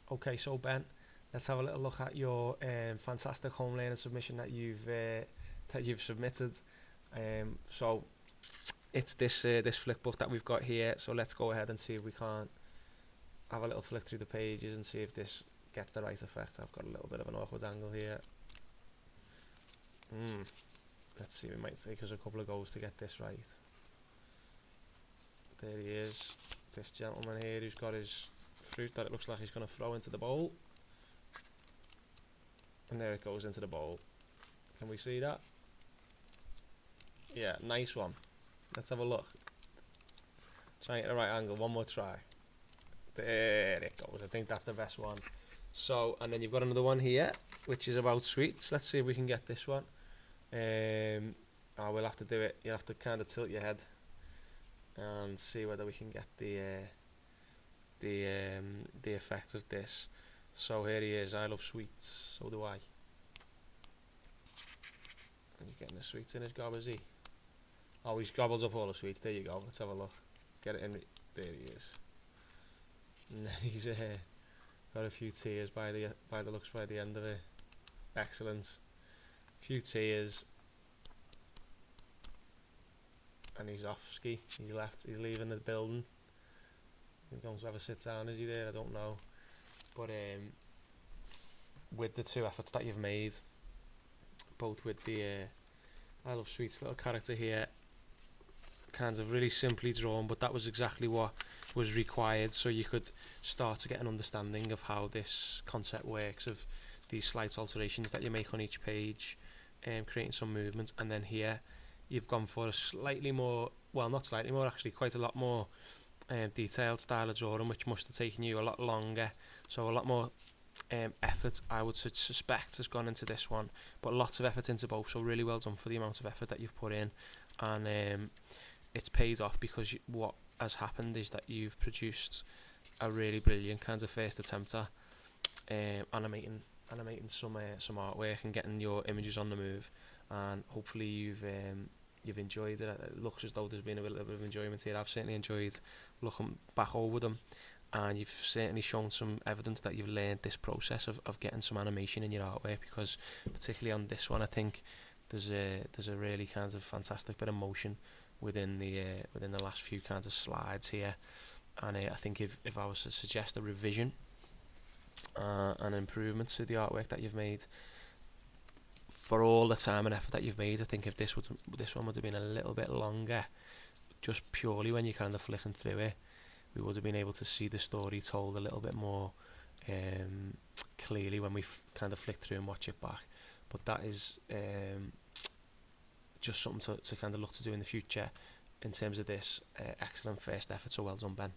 Okay, so Ben, let's have a little look at your fantastic home learning submission that you've submitted. So it's this flipbook that we've got here. So let's go ahead and see if we can't have a little flick through the pages and see if this gets the right effect. I've got a little bit of an awkward angle here. Let's see, it might take us a couple of goes to get this right. There he is, this gentleman here who's got his fruit that it looks like he's going to throw into the bowl. And there it goes into the bowl. Can we see that? Yeah, nice one. Let's have a look. Try and get the right angle, one more try. There it goes, I think that's the best one. So, and then you've got another one here, which is about sweets. Let's see if we can get this one. We'll have to do it, you'll have to kind of tilt your head and see whether we can get the effect of this. So here he is, I love sweets, so do I. And he's getting the sweets in his gob, is he? Oh, he's gobbled up all the sweets, there you go, let's have a look. Get it in, there he is. And then he's got a few tears by the looks by the end of it. Excellent. A few tears. And he's off ski, he's left, he's leaving the building. He's going to have a sit down, is he there? I don't know. But with the two efforts that you've made, both with the I Love Sweets little character here, kind of really simply drawn, but that was exactly what was required, so you could start to get an understanding of how this concept works, of these slight alterations that you make on each page, creating some movement. And then here you've gone for a slightly more, well, not slightly more, actually quite a lot more detailed style of drawing, which must have taken you a lot longer, so a lot more effort I would suspect has gone into this one, but lots of effort into both, so really well done for the amount of effort that you've put in. And it's paid off, because what has happened is that you've produced a really brilliant kind of first attempt at animating some artwork and getting your images on the move, and hopefully you've enjoyed it. It looks as though there's been a little bit of enjoyment here. I've certainly enjoyed looking back over them, and you've certainly shown some evidence that you've learned this process of getting some animation in your artwork, because particularly on this one I think there's a really kind of fantastic bit of motion within the last few kinds of slides here. And I think if I was to suggest a revision and improvement to the artwork that you've made, for all the time and effort that you've made, I think if this one would have been a little bit longer, just purely when you're kind of flicking through it, we would have been able to see the story told a little bit more clearly when we kind of flick through and watch it back. But that is just something to kind of look to do in the future in terms of this excellent first effort, so well done, Ben.